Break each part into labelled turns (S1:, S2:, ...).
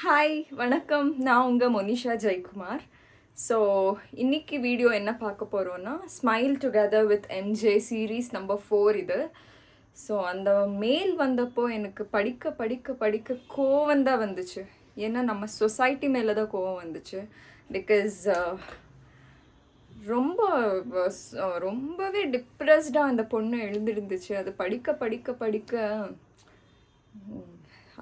S1: Hi வணக்கம். நான் உங்கள் மோனிஷா ஜெயக்குமார். ஸோ இன்னைக்கு வீடியோ என்ன பார்க்க போகிறோன்னா, smile together with MJ series number 4 இது. ஸோ அந்த மெயில் வந்தப்போ எனக்கு படிக்க படிக்க படிக்க கோவம் தான் வந்துச்சு. ஏன்னா நம்ம சொசைட்டி மேலே தான் கோவம் வந்துச்சு. பிகாஸ் ரொம்ப ரொம்பவே டிப்ரெஸ்டாக அந்த பொண்ணு எழுந்திருந்துச்சு. அது படிக்க படிக்க படிக்க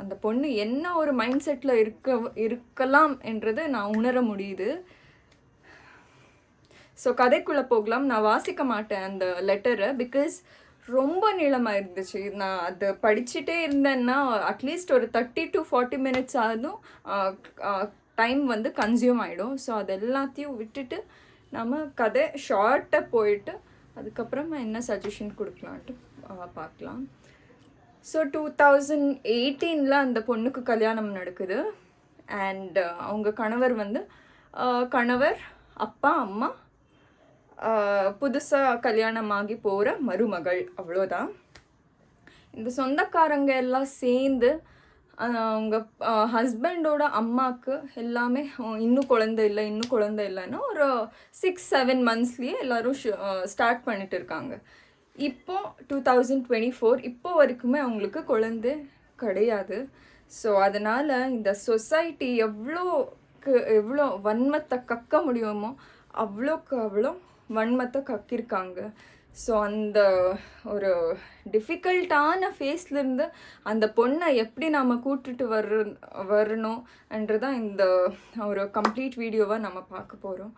S1: அந்த பொண்ணு என்ன ஒரு மைண்ட் செட்டில் இருக்கலாம் என்றது நான் உணர முடியுது. ஸோ கதைக்குள்ளே போகலாம். நான் வாசிக்க மாட்டேன் அந்த லெட்டரை, பிகாஸ் ரொம்ப நீளமாக இருந்துச்சு. நான் அதை படிச்சுட்டே இருந்தேன்னா அட்லீஸ்ட் ஒரு 30 to 40 minutes ஆகும் டைம் வந்து கன்சியூம் ஆகிடும். ஸோ அது எல்லாத்தையும் விட்டுட்டு நம்ம கதை ஷார்ட்டாக போயிட்டு அதுக்கப்புறமா என்ன சஜஷன் கொடுக்கலான்ட்டு பார்க்கலாம். ஸோ 2018 அந்த பொண்ணுக்கு கல்யாணம் நடக்குது. அண்ட் அவங்க கணவர் வந்து கணவர், அப்பா, அம்மா, புதுசாக கல்யாணமாகி போகிற மருமகள், அவ்வளோதான். இந்த சொந்தக்காரங்க எல்லாம் சேர்ந்து அவங்க ஹஸ்பண்டோட அம்மாவுக்கு எல்லாமே இன்னும் குழந்தை இல்லைன்னா ஒரு 6-7 monthsலேயே எல்லோரும் ஸ்டார்ட் பண்ணிட்டு இருக்காங்க. இப்போ 2024 இப்போ வரைக்குமே அவங்களுக்கு குழந்தை கிடையாது. ஸோ அதனால் இந்த சொசைட்டி எவ்வளோ வன்மத்தை கக்க முடியுமோ அவ்வளோக்கு அவ்வளோ வன்மத்தை கக்கியிருக்காங்க. ஸோ அந்த ஒரு டிஃபிகல்ட்டான ஃபேஸ்லேருந்து அந்த பொண்ணை எப்படி நாம் கூட்டிட்டு வரணும்ன்றதான் இந்த ஒரு கம்ப்ளீட் வீடியோவை நம்ம பார்க்க போகிறோம்.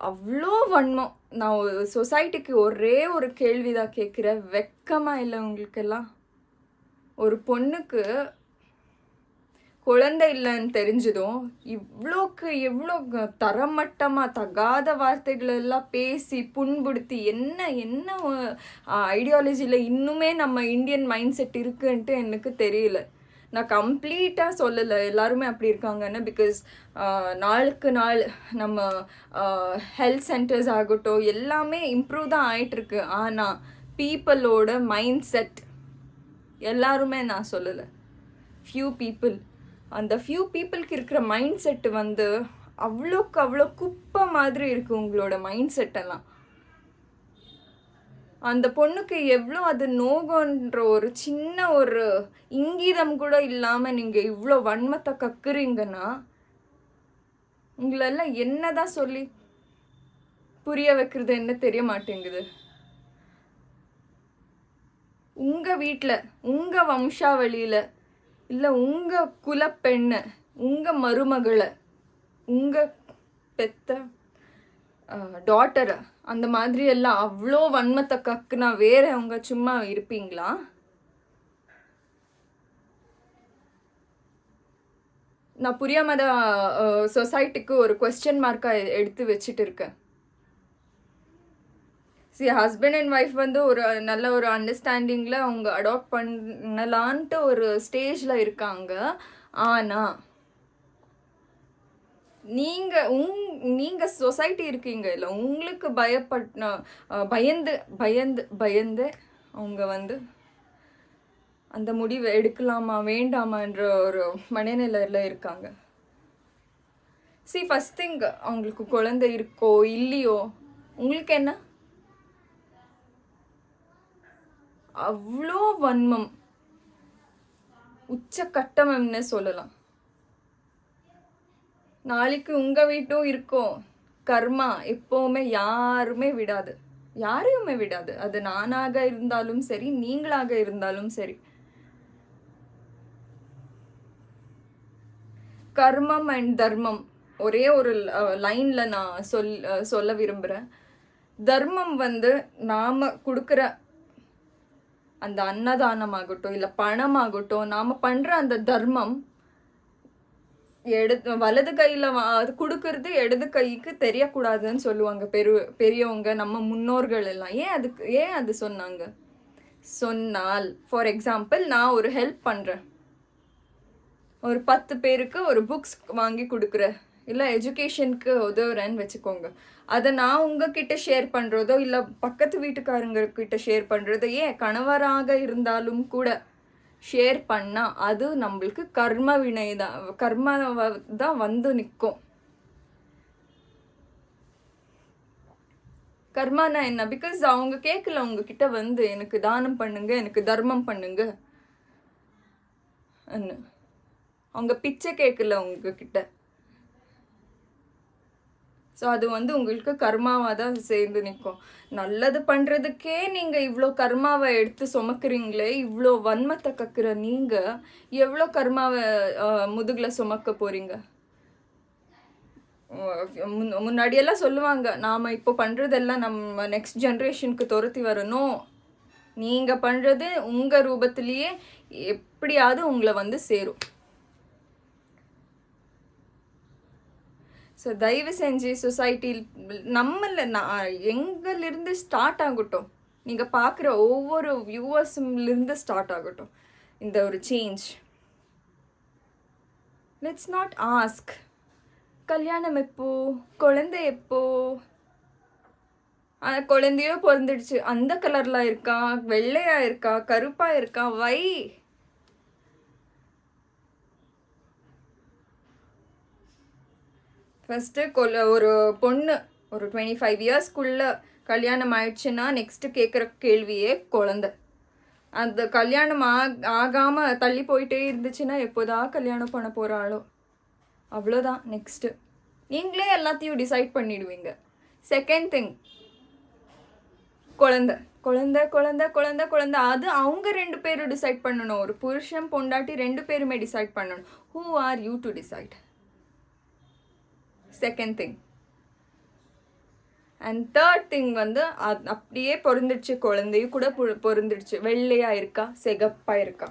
S1: அவ்வளோ வன்மம். நான் சொசைட்டிக்கு ஒரே ஒரு கேள்வி தான் கேட்குறேன், வெக்கமாக இல்லை உங்களுக்கெல்லாம்? ஒரு பொண்ணுக்கு குழந்தை இல்லைன்னு தெரிஞ்சதும் எவ்வளோ தரமட்டமாக தகாத வார்த்தைகள் எல்லாம் பேசி புண்படுத்தி என்ன ஐடியாலஜியில் இன்னுமே நம்ம இந்தியன் மைண்ட் செட் இருக்குன்ட்டு எனக்கு தெரியல. நான் கம்ப்ளீட்டாக சொல்லலை எல்லாருமே அப்படி இருக்காங்கன்னு. பிகாஸ் நாளுக்கு நாள் நம்ம ஹெல்த் சென்டர்ஸ் ஆகட்டும் எல்லாமே இம்ப்ரூவ் தான் ஆகிட்டுருக்கு. ஆனால் பீப்புளோட மைண்ட் செட் எல்லாருமே, நான் சொல்லலை, ஃபியூ பீப்புள், அந்த ஃபியூ பீப்புளுக்கு இருக்கிற மைண்ட் செட்டு வந்து அவ்வளோக்கு அவ்வளோ குப்பை மாதிரி இருக்குது உங்களோட மைண்ட் செட்டெல்லாம். அந்த பொண்ணுக்கு எவ்வளோ அது நோகன்ற ஒரு சின்ன ஒரு இங்கீதம் கூட இல்லாமல் நீங்கள் இவ்வளோ வன்மத்தை கக்குறீங்கன்னா உங்களெல்லாம் என்னதான் சொல்லி புரிய வைக்கிறது என்ன தெரிய மாட்டேங்குது. உங்கள் வீட்டில் உங்கள் வம்சாவளியில் இல்லை உங்கள் குலப்பெண்ணை, உங்கள் மருமகளை, உங்கள் பெத்த டாட்டரை அந்த மாதிரி எல்லாம் அவ்வளோ வன்மத்தை கக்குனா வேற அவங்க சும்மா இருப்பீங்களா? நான் புரியாம தான் சொசைட்டிக்கு ஒரு கொஸ்டின் மார்க்காக எடுத்து வச்சுட்டு இருக்கேன். ஹஸ்பண்ட் அண்ட் ஒய்ஃப் வந்து ஒரு நல்ல ஒரு அண்டர்ஸ்டாண்டிங்கில் அவங்க அடாப்ட் பண்ணலான்ட்டு ஒரு ஸ்டேஜில் இருக்காங்க. ஆனால் நீங்கள் சொசைட்டி இருக்கீங்க இல்லை, உங்களுக்கு பயந்து பயந்து பயந்து அவங்க வந்து அந்த முடிவை எடுக்கலாமா வேண்டாமான்ற ஒரு மனநிலையில் இருக்காங்க. ஃபர்ஸ்ட் திங், அவங்களுக்கு குழந்தை இருக்கோ இல்லையோ உங்களுக்கு என்ன? அவ்வளோ வன்மம், உச்சக்கட்டம்னு சொல்லலாம். நாளைக்கு உங்கள் வீட்டும் இருக்கும். கர்மா எப்போவுமே யாரையுமே விடாது. அது நானாக இருந்தாலும் சரி, நீங்களாக இருந்தாலும் சரி. கர்மம் அண்ட் தர்மம் ஒரே ஒரு லைனில் நான் சொல்ல விரும்புகிறேன். தர்மம் வந்து நாம் கொடுக்குற அந்த அன்னதானமாகட்டும் இல்லை பணமாகட்டும், நாம் பண்ணுற அந்த தர்மம் வலது கையில் அது கொடுக்கறது இடது கைக்கு தெரியக்கூடாதுன்னு சொல்லுவாங்க பெரியவங்க, நம்ம முன்னோர்கள் எல்லாம். ஏன் அது சொன்னால் ஃபார் எக்ஸாம்பிள், நான் ஒரு ஹெல்ப் பண்ணுறேன், ஒரு 10 பேருக்கு ஒரு புக்ஸ் வாங்கி கொடுக்குறேன், இல்லை எஜுகேஷனுக்கு உதவுறேன்னு வச்சுக்கோங்க. அதை நான் உங்ககிட்ட ஷேர் பண்ணுறதோ இல்லை பக்கத்து வீட்டுக்காரங்கக்கிட்ட ஷேர் பண்ணுறதோ, ஏன் கணவராக இருந்தாலும் கூட ஷேர் பண்ணால் அது நம்மளுக்கு கர்ம வினை தான், கர்ம தான் வந்து நிற்கும். கர்மானா என்ன? பிகாஸ் அவங்க கேட்கல உங்ககிட்ட வந்து எனக்கு தானம் பண்ணுங்க, எனக்கு தர்மம் பண்ணுங்க அவங்க பிச்சை கேட்கல உங்ககிட்ட. ஸோ அது வந்து உங்களுக்கு கர்மாவாக தான் சேர்ந்து நிற்கும். நல்லது பண்ணுறதுக்கே நீங்கள் இவ்வளோ கர்மாவை எடுத்து சுமக்குறீங்களே, இவ்வளோ வன்மத்தை கக்குற நீங்கள் எவ்வளோ கர்மாவை முதுகில் சுமக்க போகிறீங்க? முன்னாடியெல்லாம் சொல்லுவாங்க நாம் இப்போ பண்ணுறதெல்லாம் நம்ம நெக்ஸ்ட் ஜென்ரேஷனுக்கு துரத்தி வரணும், நீங்கள் பண்ணுறது உங்கள் ரூபத்திலேயே எப்படியாவது உங்களை வந்து சேரும். ஸோ தயவு செஞ்சு சொசைட்டியில் எங்கள்லேருந்து ஸ்டார்ட் ஆகட்டும், நீங்கள் பார்க்குற ஒவ்வொரு வியூவர்ஸுலேருந்து ஸ்டார்ட் ஆகட்டும் இந்த ஒரு சேஞ்ச். லெட்ஸ் நாட் ஆஸ்க் கல்யாணம் எப்போ, குழந்தை எப்போ, குழந்தையோ பிறந்துடுச்சு, அந்த கலரில் இருக்கா, வெள்ளையாக இருக்கா, கருப்பாக இருக்கா, வை ஃபஸ்ட்டு ஒரு பொண்ணு ஒரு 25 இயர்ஸ்க்குள்ளே கல்யாணம் ஆயிடுச்சுன்னா நெக்ஸ்ட்டு கேட்குற கேள்வியே குழந்த. அந்த கல்யாணம் ஆகாமல் தள்ளி போயிட்டே இருந்துச்சுன்னா எப்போதான் கல்யாணம் பண்ண போகிறாளோ, அவ்வளோதான். நெக்ஸ்ட்டு நீங்களே எல்லாத்தையும் டிசைட் பண்ணிடுவீங்க. செகண்ட் திங், குழந்த குழந்த குழந்த குழந்த குழந்த அது அவங்க 2 பேரும் டிசைட் பண்ணணும். ஒரு புருஷன் பொண்டாட்டி 2 பேருமே டிசைட் பண்ணணும். Who are you to decide? Second thing. And third thing வந்து அப்படியே பொருந்துடுச்சு, குழந்தையும் கூட பொருந்துடுச்சு. வெள்ளையாக இருக்கா, சிகப்பாக இருக்கா,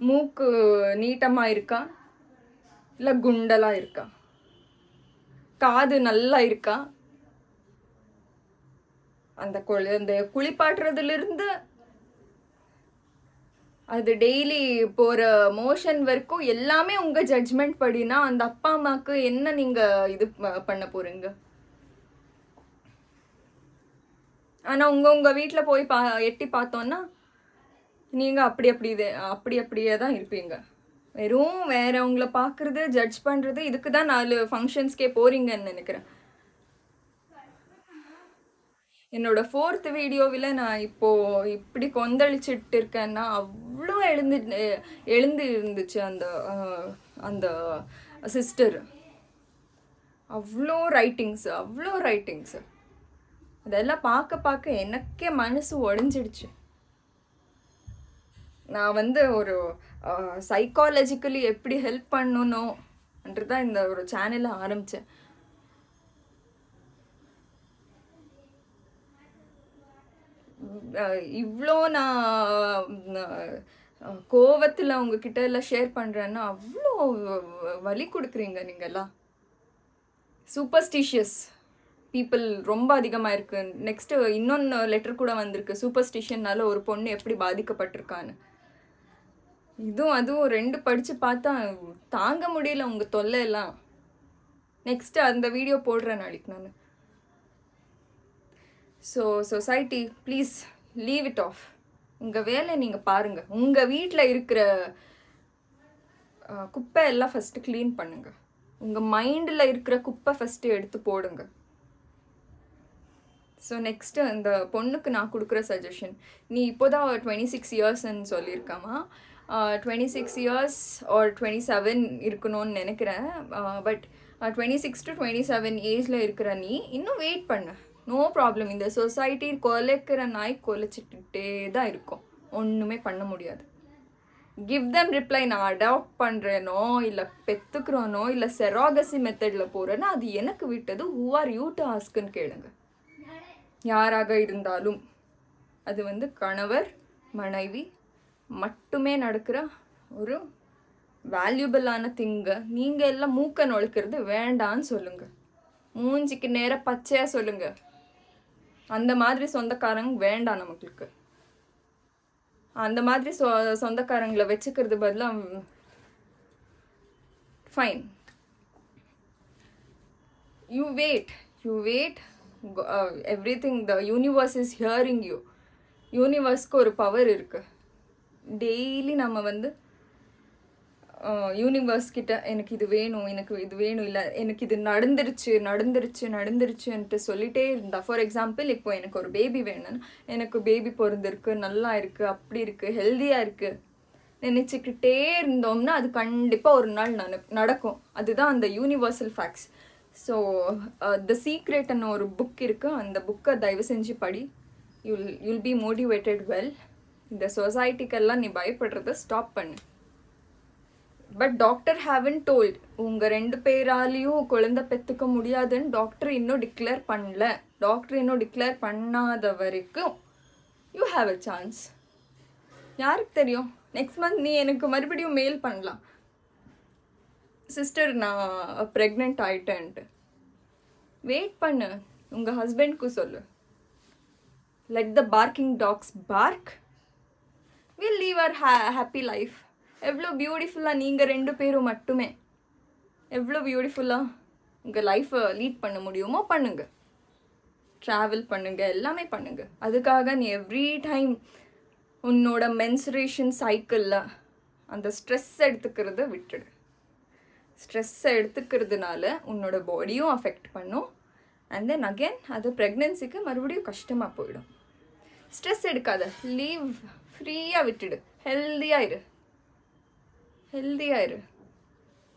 S1: மூக்கு நீட்டமாக இருக்கா, இல்லை குண்டலாக இருக்கா, காது நல்லா இருக்கா, அந்த குழந்தைய குளிப்பாட்டுறதுலேருந்து அது டெய்லி போகிற மோஷன் வரைக்கும் எல்லாமே உங்கள் ஜட்ஜ்மெண்ட் படினா அந்த அப்பா அம்மாவுக்கு என்ன நீங்கள் இது பண்ண போகிறீங்க? ஆனால் உங்கள் வீட்டில் போய் எட்டி பார்த்தோன்னா நீங்கள் அப்படியே தான் இருப்பீங்க. வெறும் வேறவங்கள பார்க்குறது, ஜட்ஜ் பண்ணுறது, இதுக்கு தான் 4 ஃபங்க்ஷன்ஸ்க்கே போகிறீங்கன்னு நினைக்கிறேன். என்னோட 4th வீடியோவில் நான் இப்போது இப்படி கொந்தளிச்சிட்டு இருக்கேன்னா அவ்வளோ எழுந்து இருந்துச்சு அந்த அந்த சிஸ்டர். அவ்வளோ ரைட்டிங்ஸு அதெல்லாம் பார்க்க எனக்கே மனசு உடஞ்சிடுச்சு. நான் வந்து ஒரு சைக்காலஜிக்கலி எப்படி ஹெல்ப் பண்ணணும்ன்றதான் இந்த ஒரு சேனலை ஆரம்பித்தேன். இவ்வளோ நான் கோவத்தில் உங்ககிட்ட எல்லாம் ஷேர் பண்ணுறேன்னா அவ்வளோ வலி கொடுக்குறீங்க நீங்கள்லாம். சூப்பர்ஸ்டிஷியஸ் பீப்புள் ரொம்ப அதிகமாக இருக்குது. நெக்ஸ்ட்டு இன்னொன்று லெட்டர் கூட வந்திருக்கு, சூப்பர்ஸ்டிஷன்னால ஒரு பொண்ணு எப்படி பாதிக்கப்பட்டிருக்கான்னு. அதுவும் 2 படித்து பார்த்தா தாங்க முடியல உங்கள் தொல்லையெல்லாம். நெக்ஸ்ட்டு அந்த வீடியோ போடுறேன் நாளைக்கு நான். So society please leave it of. உங்கள் வேலை நீங்கள் பாருங்கள். உங்கள் வீட்டில் இருக்கிற குப்பை எல்லாம் ஃபஸ்ட்டு க்ளீன் பண்ணுங்கள். உங்கள் மைண்டில் இருக்கிற குப்பை ஃபஸ்ட்டு எடுத்து போடுங்க. ஸோ நெக்ஸ்ட்டு இந்த பொண்ணுக்கு நான் கொடுக்குற சஜஷன், நீ இப்போதான் 26 இயர்ஸ்ன்னு சொல்லியிருக்காமா, 26 இயர்ஸ் ஆர் 27 இருக்கணும்னு நினைக்கிறேன். பட் 26 to 27 ஏஜில் இருக்கிற நீ இன்னும் வெயிட் பண்ணு, நோ ப்ராப்ளம். இந்த சொசைட்டி கொலைக்கிற நாய் கொலைச்சிட்டுட்டே தான் இருக்கும், ஒன்றுமே பண்ண முடியாது. Give them reply. நான் அடாப்ட் பண்ணுறேனோ இல்லை பெற்றுக்கிறோனோ இல்லை செராகசி மெத்தடில் போகிறேன்னா அது எனக்கு விட்டது. ஹூ ஆர் யூ டு ஆஸ்க்குன்னு கேளுங்க. யாராக இருந்தாலும் அது வந்து கணவர் மனைவி மட்டுமே நடக்கிற ஒரு வேல்யூபிளான திங்க. நீங்கள் எல்லாம் மூக்க நுழைக்கிறது வேண்டான்னு சொல்லுங்கள். மூஞ்சிக்கு நேராக பச்சையாக சொல்லுங்கள். அந்த மாதிரி சொந்தக்காரங்க வேண்டாம் நமக்கு. அந்த மாதிரி சொந்தக்காரங்களை வச்சுக்கிறது பதிலாக fine, you wait. Everything, the universe is hearing you. யூனிவர்ஸ்க்கு ஒரு பவர் இருக்குது. டெய்லி நம்ம வந்து யூனிவர்ஸ் கிட்ட எனக்கு இது வேணும், எனக்கு இது வேணும், இல்லை எனக்கு இது நடந்துருச்சுன்ட்டு சொல்லிகிட்டே இருந்தா. ஃபார் எக்ஸாம்பிள், இப்போ எனக்கு ஒரு பேபி வேணும்னு, எனக்கு பேபி பிறந்திருக்கு, நல்லா இருக்குது, அப்படி இருக்குது, ஹெல்த்தியாக இருக்குது நினச்சிக்கிட்டே இருந்தோம்னா அது கண்டிப்பாக ஒரு நாள் நடக்கும். அதுதான் அந்த யூனிவர்சல் ஃபேக்ட்ஸ். ஸோ த சீக்ரெட்னு ஒரு புக் இருக்குது, அந்த புக்கை தயவு செஞ்சு படி. You'll be motivated well. இந்த சொசைட்டிக்கெல்லாம் நீ பயப்படுறத ஸ்டாப் பண்ணு. பட் டாக்டர் ஹேவன் டோல்ட், உங்கள் 2 பேராலையும் குழந்தை பெற்றுக்க முடியாதுன்னு டாக்டர் இன்னும் டிக்ளேர் பண்ணல. டாக்டர் இன்னும் டிக்ளேர் பண்ணாத வரைக்கும் யூ ஹாவ் அ சான்ஸ். யாருக்கு தெரியும், நெக்ஸ்ட் மந்த் நீ எனக்கு மறுபடியும் மெயில் பண்ணலாம், சிஸ்டர் நான் ப்ரெக்னென்ட் ஆயிட்டேன்ட்டு. வெயிட் பண்ணு, உங்கள் ஹஸ்பண்ட்க்கு சொல்லு, let the barking dogs bark, will leave our happy life. எவ்வளோ பியூட்டிஃபுல்லாக நீங்கள் 2 பேரும் மட்டுமே எவ்வளோ பியூட்டிஃபுல்லாக உங்கள் லைஃப்பை லீட் பண்ண முடியுமோ பண்ணுங்கள். ட்ராவல் பண்ணுங்கள், எல்லாமே பண்ணுங்கள். அதுக்காக நீ எவ்ரி டைம் உன்னோட மென்சுரேஷன் சைக்கிளில் அந்த ஸ்ட்ரெஸ் எடுத்துக்கிறத விட்டுடு. ஸ்ட்ரெஸ்ஸை எடுத்துக்கிறதுனால உன்னோட பாடியும் அஃபெக்ட் பண்ணும். அண்ட் தென் அகெயின் அது ப்ரெக்னென்சிக்கு மறுபடியும் கஷ்டமாக போயிடும். ஸ்ட்ரெஸ் எடுக்காத, லீவ், ஃப்ரீயாக விட்டுடு. ஹெல்த்தியாக இரு,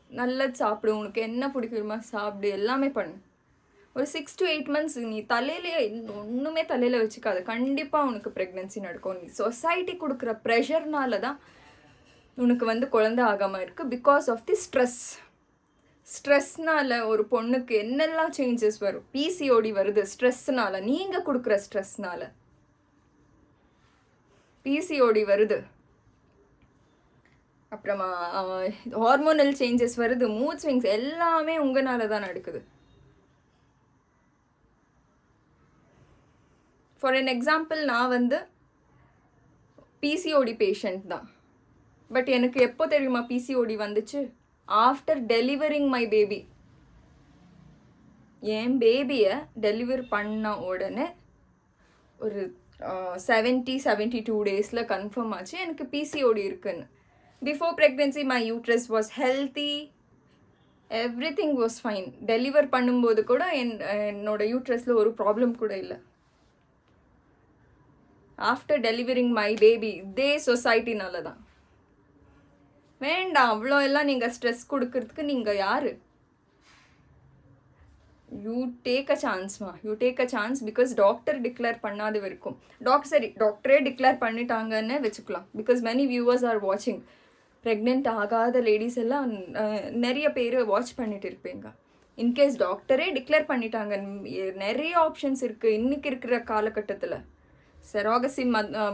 S1: நல்லது சாப்பிடு, உனக்கு என்ன பிடிக்குமா சாப்பிடு, எல்லாமே பண்ணு. ஒரு 6 to 8 months நீ ஒன்றுமே தலையில் வச்சுக்காத, கண்டிப்பாக உனக்கு ப்ரெக்னென்சி நடக்கும். நீ சொசைட்டி கொடுக்குற ப்ரெஷர்னால தான் உனக்கு வந்து குழந்தை ஆகாமல் இருக்குது. பிகாஸ் ஆஃப் தி ஸ்ட்ரெஸ்னால் ஒரு பொண்ணுக்கு என்னெல்லாம் சேஞ்சஸ் வரும். பிசிஓடி வருது ஸ்ட்ரெஸ்னால், நீங்கள் கொடுக்குற ஸ்ட்ரெஸ்னால் பிசிஓடி வருது. அப்புறமா ஹார்மோனல் சேஞ்சஸ் வருது, மூட் ஸ்விங்ஸ், எல்லாமே உங்களால தான் நடக்குது. ஃபார் என் எக்ஸாம்பிள், நான் வந்து பிசிஓடி பேஷண்ட் தான். பட் எனக்கு எப்போ தெரியுமா பிசிஓடி வந்துச்சு? After delivering my baby. என் பேபியை டெலிவர் பண்ண உடனே ஒரு 72 டேஸில் கன்ஃபார்ம் ஆச்சு எனக்கு பிசிஓடி இருக்குன்னு. Before pregnancy, my uterus was healthy. Everything was fine. Deliver பண்ணும்போது கூட என்னோட யூட்ரஸில் ஒரு ப்ராப்ளம் கூட இல்லை. ஆஃப்டர் டெலிவரிங் மை பேபி, இதே சொசைட்டினால தான். வேண்டாம், அவ்வளோ எல்லாம் நீங்கள் ஸ்ட்ரெஸ் கொடுக்கறதுக்கு நீங்கள் யார்? You take a chance because doctor declare பண்ணாத வரைக்கும். டாக்டரே டிக்ளேர் பண்ணிட்டாங்கன்னு வச்சுக்கலாம். பிகாஸ் மெனி வியூவர்ஸ் ஆர் வாட்சிங். ப்ரெக்னென்ட் ஆகாத லேடிஸ் எல்லாம் நிறைய பேர் வாட்ச் பண்ணிட்டு இருப்பீங்க. இன்கேஸ் டாக்டரே டிக்ளேர் பண்ணிட்டாங்க, நிறைய ஆப்ஷன்ஸ் இருக்குது இன்றைக்கி இருக்கிற காலகட்டத்தில். செராகசி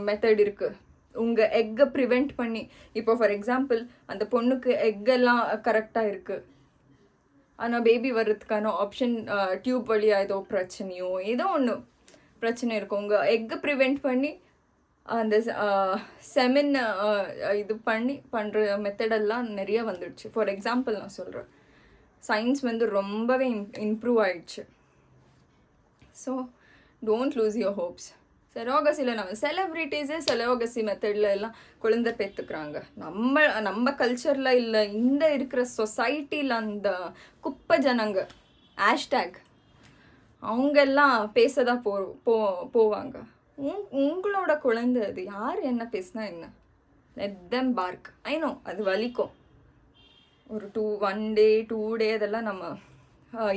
S1: மெத்தட் இருக்குது. உங்கள் எக்கை ப்ரிவெண்ட் பண்ணி, இப்போ ஃபார் எக்ஸாம்பிள் அந்த பொண்ணுக்கு எக்கெல்லாம் கரெக்டாக இருக்குது, ஆனால் பேபி வர்றதுக்கான ஆப்ஷன் டியூப் வழியாக ஏதோ ஒன்று பிரச்சனை இருக்கும். உங்கள் எக்கை ப்ரிவெண்ட் பண்ணி அந்த செமின் இது பண்ணுற மெத்தடெல்லாம் நிறைய வந்துடுச்சு. ஃபார் எக்ஸாம்பிள் நான் சொல்கிறேன், சயின்ஸ் வந்து ரொம்பவே இம்ப்ரூவ் ஆயிடுச்சு. So don't lose your hopes. செராகசியில் நம்ம செலிப்ரிட்டிஸே செராகசி மெத்தடில் எல்லாம் குழந்தை பெற்றுக்கிறாங்க. நம்ம கல்ச்சரில் இல்லை, இந்த இருக்கிற சொசைட்டியில் அந்த குப்பை ஜனங்க ஹேஷ்டேக் அவங்கெல்லாம் பேசதான் போவாங்க. உங்களோட குழந்தை அது, யார் என்ன பேசினா என்ன, let them park. I know அது வலிக்கும். ஒரு 1 day 2 day அதெல்லாம் நம்ம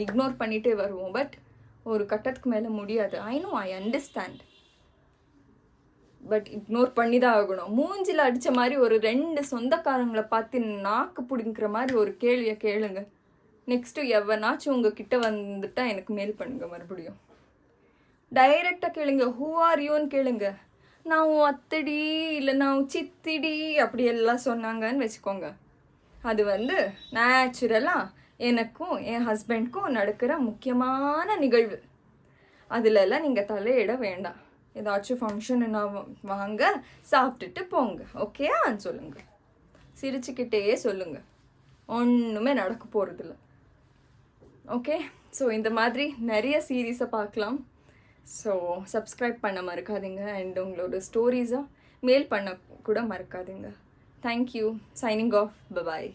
S1: இக்னோர் பண்ணிகிட்டே வருவோம். பட் ஒரு கட்டத்துக்கு மேலே முடியாது. I understand. பட் இக்னோர் பண்ணி தான் ஆகணும். மூஞ்சில் அடித்த மாதிரி ஒரு 2 சொந்தக்காரங்களை பார்த்து நாக்கு பிடிங்கிற மாதிரி ஒரு கேள்வியை கேளுங்க. நெக்ஸ்ட்டு எவனாச்சும் உங்கள் கிட்ட வந்துட்டால் எனக்கு மெயில் பண்ணுங்க. மறுபடியும் டைரெக்டாக கேளுங்க, ஹூ ஆர் யூன்னு கேளுங்க. நான் அத்தடி இல்லை நான் சித்திடி அப்படி எல்லாம் சொன்னாங்கன்னு வச்சுக்கோங்க. அது வந்து நேச்சுரலாக எனக்கும் என் ஹஸ்பண்ட்க்கும் நடக்கிற முக்கியமான நிகழ்வு. அதிலெல்லாம் நீங்கள் தலையிட வேண்டாம். ஏதாச்சும் ஃபங்க்ஷனுன்னா வாங்க, சாப்பிட்டுட்டு போங்க, ஓகேயான்னு சொல்லுங்கள். சிரிச்சுக்கிட்டே சொல்லுங்கள், ஒன்றுமே நடக்க போகிறதில்ல. ஓகே, ஸோ இந்த மாதிரி நிறைய சீரீஸை பார்க்கலாம். ஸோ சப்ஸ்கிரைப் பண்ண மறக்காதீங்க. அண்ட் உங்களோட ஸ்டோரிஸை மெயில் பண்ண கூட மறக்காதீங்க. தேங்க்யூ. Signing off. பபாய்.